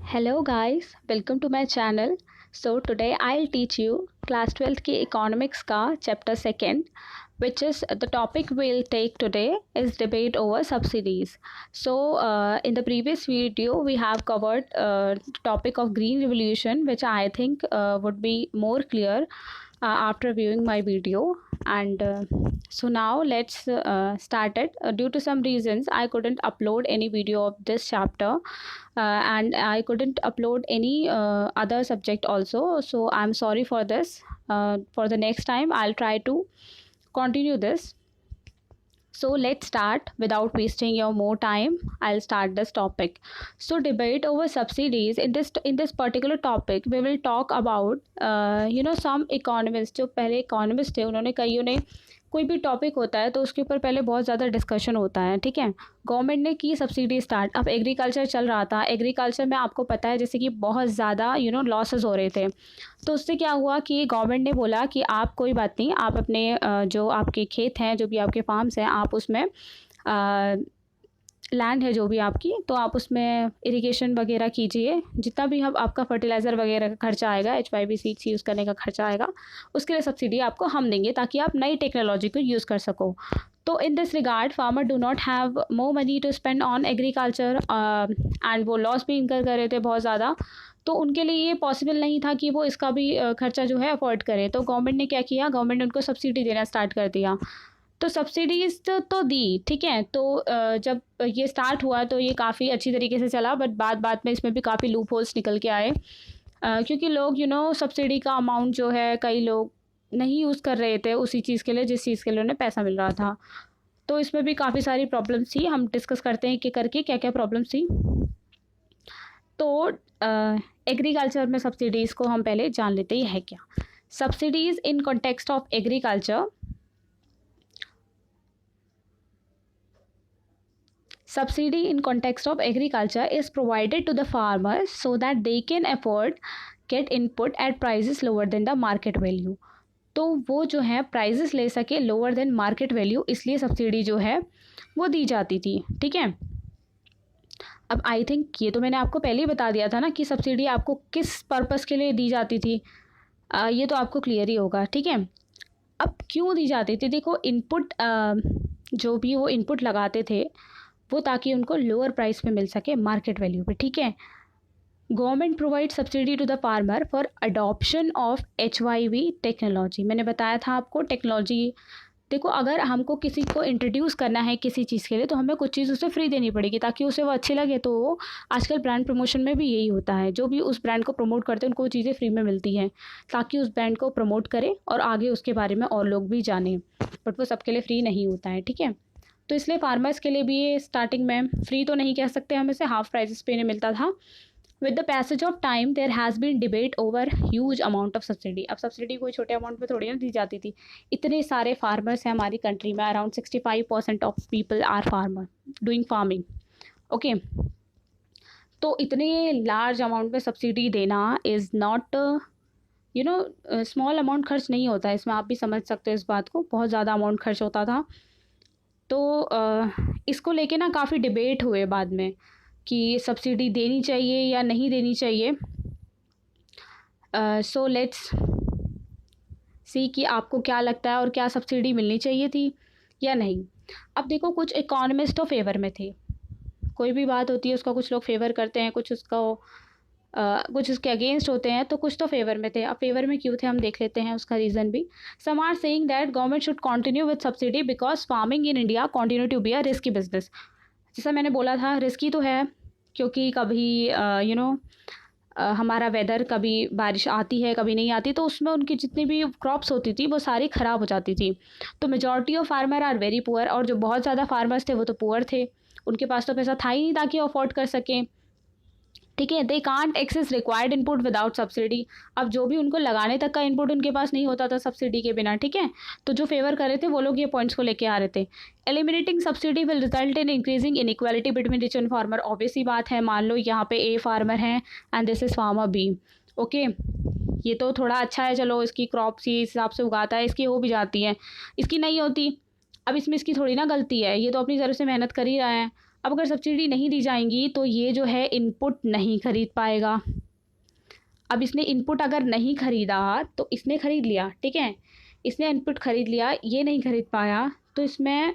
Hello guys, welcome to my channel. So today I'll teach you class 12th की economics का chapter second, which is the topic we'll take today is debate over subsidies. So in the previous video we have covered the topic of green revolution, which I think would be more clear after viewing my video. And so now let's start it. Due to some reasons I couldn't upload any video of this chapter, and I couldn't upload any other subject also, so I'm sorry for this. For the next time I'll try to continue this. So let's start without wasting your more time. I'll start this topic. So debate over subsidies. In this particular topic we will talk about some economists. जो पहले economists थे उन्होंने कईयों ने कोई भी topic होता है तो उसके ऊपर पहले बहुत ज़्यादा डिस्कशन होता है, ठीक है। गवर्नमेंट ने की सब्सिडी स्टार्ट, अब एग्रीकल्चर चल रहा था, एग्रीकल्चर में आपको पता है जैसे कि बहुत ज़्यादा लॉसेस हो रहे थे। तो उससे क्या हुआ कि गवर्नमेंट ने बोला कि आप कोई बात नहीं, आप अपने जो आपके खेत हैं, जो भी आपके फार्म्स हैं, आप उसमें लैंड है जो भी आपकी, तो आप उसमें इरिगेशन वगैरह कीजिए। जितना भी हम आपका फर्टिलाइज़र वगैरह का खर्चा आएगा, HYV सीड्स यूज़ करने का खर्चा आएगा, उसके लिए सब्सिडी आपको हम देंगे ताकि आप नई टेक्नोलॉजी को यूज़ कर सको। तो in this regard farmer do not have more money to spend on agriculture, and वो लॉस भी इनकर कर रहे थे बहुत ज़्यादा। तो उनके लिए ये पॉसिबल नहीं था कि वो इसका भी खर्चा जो है अफोर्ड करें। तो गवर्नमेंट ने क्या किया, गवर्नमेंट ने उनको सब्सिडी देना स्टार्ट कर दिया। तो सब्सिडीज़ तो दी, ठीक है। तो जब ये स्टार्ट हुआ तो ये काफ़ी अच्छी तरीके से चला, बट बाद में इसमें भी काफ़ी लूप होल्स निकल के आए, क्योंकि लोग सब्सिडी का अमाउंट जो है कई लोग नहीं यूज़ कर रहे थे उसी चीज़ के लिए जिस चीज़ के लिए उन्हें पैसा मिल रहा था। तो इसमें भी काफ़ी सारी प्रॉब्लम्स थी। हम डिस्कस करते हैं कि करके क्या क्या प्रॉब्लम्स थी। तो एग्रीकल्चर में सब्सिडीज़ को हम पहले जान लेते ही है क्या। Subsidies in context of agriculture, subsidy in context of agriculture is provided to the farmers so that they can afford get input at prices lower than the market value. तो वो जो है प्राइजेस ले सके लोअर देन मार्केट वैल्यू, इसलिए subsidy जो है वो दी जाती थी, ठीक है। अब आई थिंक ये तो मैंने आपको पहले ही बता दिया था ना कि सब्सिडी आपको किस पर्पस के लिए दी जाती थी, ये तो आपको क्लियर ही होगा, ठीक है। अब क्यों दी जाती थी, देखो इनपुट जो भी वो इनपुट लगाते थे वो ताकि उनको लोअर प्राइस पे मिल सके मार्केट वैल्यू पे, ठीक है। Government provide subsidy to the farmer for adoption of HYV technology. मैंने बताया था आपको टेक्नोलॉजी, देखो अगर हमको किसी को इंट्रोड्यूस करना है किसी चीज़ के लिए तो हमें कुछ चीज़ उसे फ्री देनी पड़ेगी ताकि उसे वो अच्छी लगे। तो वो आजकल ब्रांड प्रमोशन में भी यही होता है, जो भी उस ब्रांड को प्रमोट करते हैं उनको वो चीज़ें फ्री में मिलती हैं ताकि उस ब्रांड को प्रमोट करे और आगे उसके बारे में और लोग भी जानें, बट वो सबके लिए फ्री नहीं होता है, ठीक है। तो इसलिए फार्मर्स के लिए भी ये स्टार्टिंग में फ्री तो नहीं कह सकते, हमें से हाफ प्राइसेस पे इन्हें मिलता था। With the passage of time there has been debate over huge amount of subsidy. अब सब्सिडी कोई छोटे अमाउंट में थोड़ी ना दी जाती थी, इतने सारे फार्मर्स हैं हमारी कंट्री में, around 65% of people are farmer doing farming, okay. तो इतने लार्ज अमाउंट में सब्सिडी देना इज़ नॉट स्मॉल अमाउंट, खर्च नहीं होता है इसमें, आप भी समझ सकते हो इस बात को, बहुत ज़्यादा अमाउंट खर्च होता था। तो इसको लेके ना काफ़ी डिबेट हुए बाद में कि सब्सिडी देनी चाहिए या नहीं देनी चाहिए। सो लेट्स सी कि आपको क्या लगता है और क्या सब्सिडी मिलनी चाहिए थी या नहीं। अब देखो कुछ इकोनॉमिस्ट तो फेवर में थे, कोई भी बात होती है उसका कुछ लोग फेवर करते हैं, कुछ कुछ उसके अगेंस्ट होते हैं, तो कुछ तो फेवर में थे। अब फेवर में क्यों थे हम देख लेते हैं उसका रीज़न भी। Some are saying that government should continue with subsidy because farming in India continue to be a risky business. जैसा मैंने बोला था रिस्की तो है, क्योंकि कभी हमारा वेदर, कभी बारिश आती है कभी नहीं आती, तो उसमें उनकी जितनी भी क्रॉप्स होती थी वो सारी ख़राब हो जाती थी। तो majority of farmer are very poor, और जो बहुत ज़्यादा फार्मर्स थे वो तो पुअर थे, उनके पास तो पैसा था ही नहीं ताकि अफोर्ड कर सकें, ठीक है। They can't access required input without subsidy. अब जो भी उनको लगाने तक का इनपुट उनके पास नहीं होता था सब्सिडी के बिना, ठीक है। तो जो फेवर कर रहे थे वो लोग ये पॉइंट्स को लेके आ रहे थे। Eliminating subsidy will result in increasing inequality between rich and farmer. Obvious ही बात है, मान लो यहाँ पे ए फार्मर है and this is farmer B, okay. ये तो थोड़ा अच्छा है, चलो इसकी क्रॉप्स ही इस हिसाब से उगाता है, इसकी हो भी जाती है, इसकी नहीं होती, अब इसमें इसकी थोड़ी ना गलती है, ये तो अपनी तरफ से मेहनत कर ही रहा है। अब अगर सब्सिडी नहीं दी जाएंगी तो ये जो है इनपुट नहीं खरीद पाएगा। अब इसने इनपुट अगर नहीं खरीदा तो इसने खरीद लिया, ठीक है, इसने इनपुट खरीद लिया, ये नहीं खरीद पाया, तो इसमें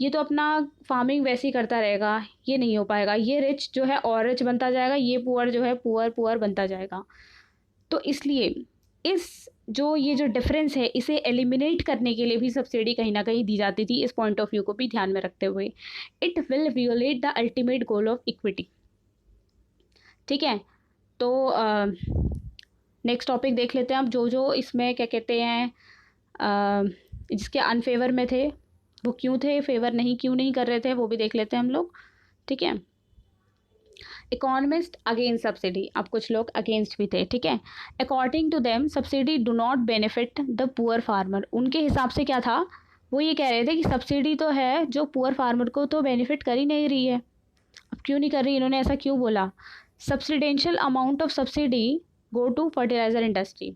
ये तो अपना फार्मिंग वैसे ही करता रहेगा, ये नहीं हो पाएगा। ये रिच जो है और रिच बनता जाएगा, ये पुअर जो है पुअर पुअर बनता जाएगा। तो इसलिए इस ये जो डिफरेंस है इसे एलिमिनेट करने के लिए भी सब्सिडी कहीं ना कहीं दी जाती थी, इस पॉइंट ऑफ व्यू को भी ध्यान में रखते हुए। It will violate the ultimate goal of equity. ठीक है, तो नेक्स्ट टॉपिक देख लेते हैं अब। जो जो इसमें क्या कहते हैं जिसके अनफेवर में थे वो क्यों थे, फेवर नहीं क्यों नहीं कर रहे थे, वो भी देख लेते हैं हम लोग। ठीक है, इकोनॉमिस्ट अगेंस्ट सब्सिडी, अब कुछ लोग अगेंस्ट भी थे। ठीक है, according to them subsidy do not benefit the poor farmer. उनके हिसाब से क्या था, वो ये कह रहे थे कि सब्सिडी तो है जो पुअर फार्मर को तो बेनिफिट कर ही नहीं रही है। अब क्यों नहीं कर रही, इन्होंने ऐसा क्यों बोला? Substantial amount of subsidy go to fertiliser industry.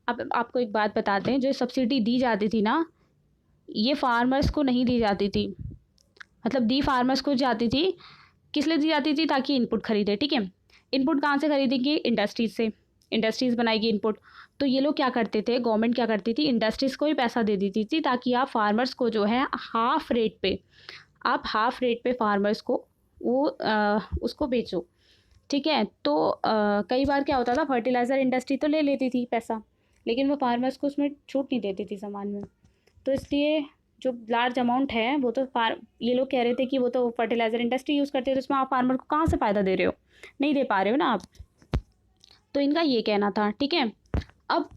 अब आपको एक बात बताते हैं, जो सब्सिडी दी जाती थी ना, ये फार्मर्स को नहीं दी जाती थी, मतलब दी फार्मर्स को जाती थी। किस लिए दी जाती थी? ताकि इनपुट खरीदे। ठीक है, इनपुट कहाँ से खरीदेंगे? इंडस्ट्रीज से, इंडस्ट्रीज़ बनाएगी इनपुट। तो ये लोग क्या करते थे, गवर्नमेंट क्या करती थी, इंडस्ट्रीज़ को ही पैसा दे देती थी ताकि आप फार्मर्स को जो है हाफ रेट पे फार्मर्स को वो उसको बेचो। ठीक है, तो कई बार क्या होता था, फर्टिलाइज़र इंडस्ट्री तो ले लेती थी पैसा, लेकिन वो फार्मर्स को उसमें छूट नहीं देती थी सामान में। तो इसलिए जो लार्ज अमाउंट है वो तो ये लोग कह रहे थे कि वो तो फर्टिलाइज़र इंडस्ट्री यूज़ करते हैं, तो उसमें आप फार्मर को कहाँ से फ़ायदा दे रहे हो, नहीं दे पा रहे हो ना आप। तो इनका ये कहना था। ठीक है, अब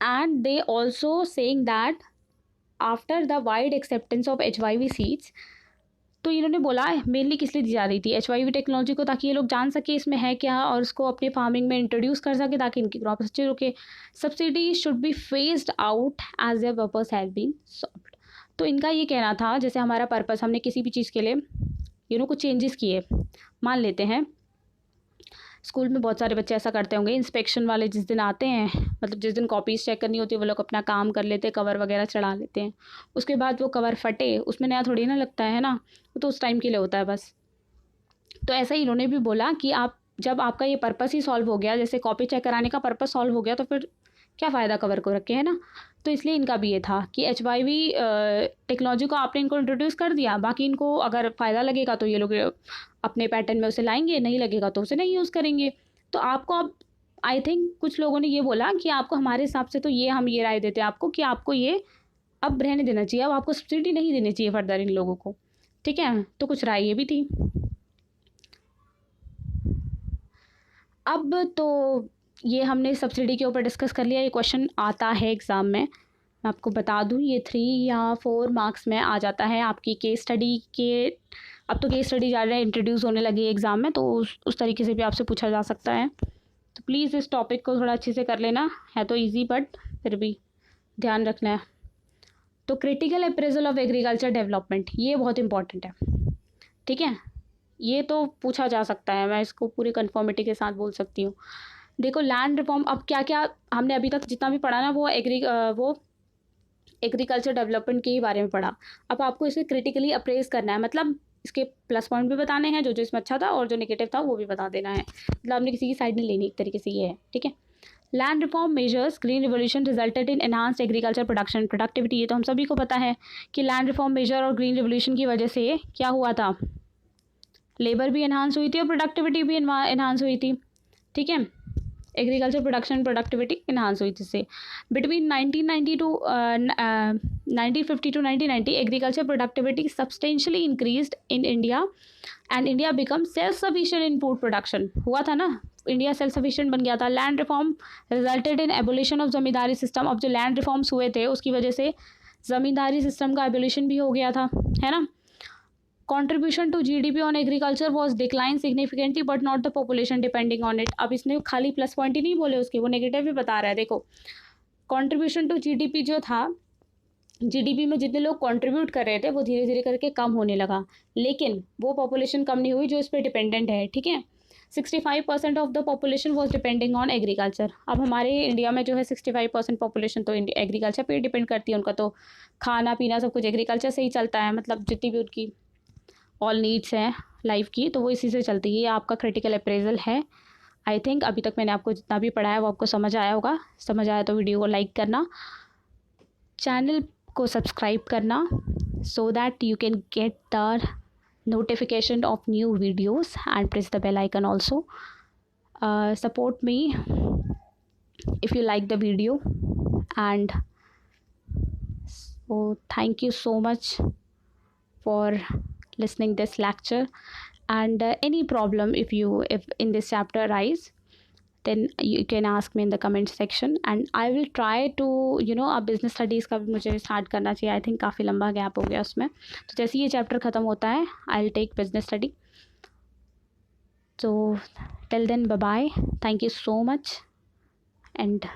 and they also saying that after the wide acceptance of HYV seeds, तो इन्होंने बोला मेनली किस लिए दी जा रही थी HYV टेक्नोलॉजी को, ताकि ये लोग जान सके इसमें है क्या और उसको अपने फार्मिंग में इंट्रोड्यूस कर सके ताकि इनकी क्रॉप अच्छी रुके। Subsidy should be phased out as their purpose has been solved. तो इनका ये कहना था, जैसे हमारा पर्पस, हमने किसी भी चीज़ के लिए कुछ चेंजेस किए, मान लेते हैं स्कूल में बहुत सारे बच्चे ऐसा करते होंगे, इंस्पेक्शन वाले जिस दिन आते हैं, मतलब जिस दिन कॉपीज़ चेक करनी होती है, वो लोग अपना काम कर लेते हैं, कवर वगैरह चढ़ा लेते हैं। उसके बाद वो कवर फटे, उसमें नया थोड़ी ना लगता है ना, वो तो उस टाइम के लिए होता है बस। तो ऐसा ही इन्होंने भी बोला कि आप जब आपका ये पर्पस ही सॉल्व हो गया, जैसे कॉपी चेक कराने का पर्पस सॉल्व हो गया, तो फिर क्या फ़ायदा कवर को रखे, है ना। तो इसलिए इनका भी ये था कि HYV टेक्नोलॉजी को आपने इनको इंट्रोड्यूस कर दिया, बाकी इनको अगर फ़ायदा लगेगा तो ये लोग अपने पैटर्न में उसे लाएंगे, नहीं लगेगा तो उसे नहीं यूज़ करेंगे। तो आपको अब आई थिंक कुछ लोगों ने ये बोला कि आपको हमारे हिसाब से तो हम ये राय देते हैं आपको कि आपको ये अब रहने देना चाहिए, अब आपको सब्सिडी नहीं देनी चाहिए फर्दर इन लोगों को। ठीक है, तो कुछ राय ये भी थी। अब तो ये हमने सब्सिडी के ऊपर डिस्कस कर लिया, ये क्वेश्चन आता है एग्ज़ाम में, मैं आपको बता दूँ, ये 3 या 4 मार्क्स में आ जाता है आपकी केस स्टडी के। अब तो केस स्टडी ज़्यादा इंट्रोड्यूस होने लगी है एग्ज़ाम में, तो उस तरीके से भी आपसे पूछा जा सकता है। तो प्लीज़ इस टॉपिक को थोड़ा अच्छे से कर लेना, है तो ईजी बट फिर भी ध्यान रखना है। तो critical appraisal of agriculture development, ये बहुत इंपॉर्टेंट है। ठीक है, ये तो पूछा जा सकता है, मैं इसको पूरी कन्फर्मिटी के साथ बोल सकती हूँ। देखो लैंड रिफॉर्म, अब क्या क्या हमने अभी तक जितना भी पढ़ा ना वो एग्रीकल्चर डेवलपमेंट के ही बारे में पढ़ा। अब आपको इसे क्रिटिकली अप्रेज करना है, मतलब इसके प्लस पॉइंट भी बताने हैं, जो जो इसमें अच्छा था और जो नेगेटिव था वो भी बता देना है, मतलब आपने किसी की साइड नहीं लेनी, एक तरीके से ये है। ठीक है, land reform measures green revolution resulted in enhanced agriculture production productivity, ये तो हम सभी को पता है कि लैंड रिफॉर्म मेजर और ग्रीन रिवोल्यूशन की वजह से क्या हुआ था, लेबर भी इन्हांस हुई थी और प्रोडक्टिविटी भी इन्हांस हुई थी। ठीक है, एग्रीकल्चर प्रोडक्शन प्रोडक्टिविटी इन्हांस हुई जिससे between 1950 to 1990 agriculture productivity substantially increased in India and India become self sufficient in food production. हुआ था ना, इंडिया सेल्फ सफिशिएंट बन गया था। Land reform resulted in abolition of zamindari system, अब जो लैंड रिफॉर्म्स हुए थे उसकी वजह से ज़मींदारी सिस्टम का एबोलिशन भी हो गया था, है ना। Contribution to GDP on agriculture was declined significantly but not the population depending on it। अब इसने खाली प्लस पॉइंट ही नहीं बोले उसके, वो नेगेटिव भी बता रहा है। देखो कंट्रीब्यूशन टू GDP जो था, GDP में जितने लोग कंट्रीब्यूट कर रहे थे वो धीरे धीरे करके कम होने लगा, लेकिन वो पॉपुलेशन कम नहीं हुई जो इस पर डिपेंडेंट है। ठीक है, 65% of the population was depending on agriculture. अब हमारे इंडिया में जो है 65% पॉपुलेशन तो एग्रीकल्चर पे डिपेंड करती है, उनका तो खाना पीना सब कुछ एग्रीकल्चर से ही चलता है, मतलब जितनी भी उनकी ऑल नीड्स हैं लाइफ की तो वो इसी से चलती है। ये आपका क्रिटिकल अप्रेजल है। आई थिंक अभी तक मैंने आपको जितना भी पढ़ाया वो आपको समझ आया होगा। समझ आया तो वीडियो को लाइक करना, चैनल को सब्सक्राइब करना, so that you can get the notification of new videos and press the bell icon also. Support me if you like the video, and so thank you so much for listening this lecture. And any problem if in this chapter arise, then you can ask me in the comment section and I will try to अब business studies का भी मुझे start करना चाहिए। I think काफ़ी लंबा gap हो गया उसमें, तो जैसे ये चैप्टर ख़त्म होता है I will take business study. So till then, bye bye. Thank you so much. And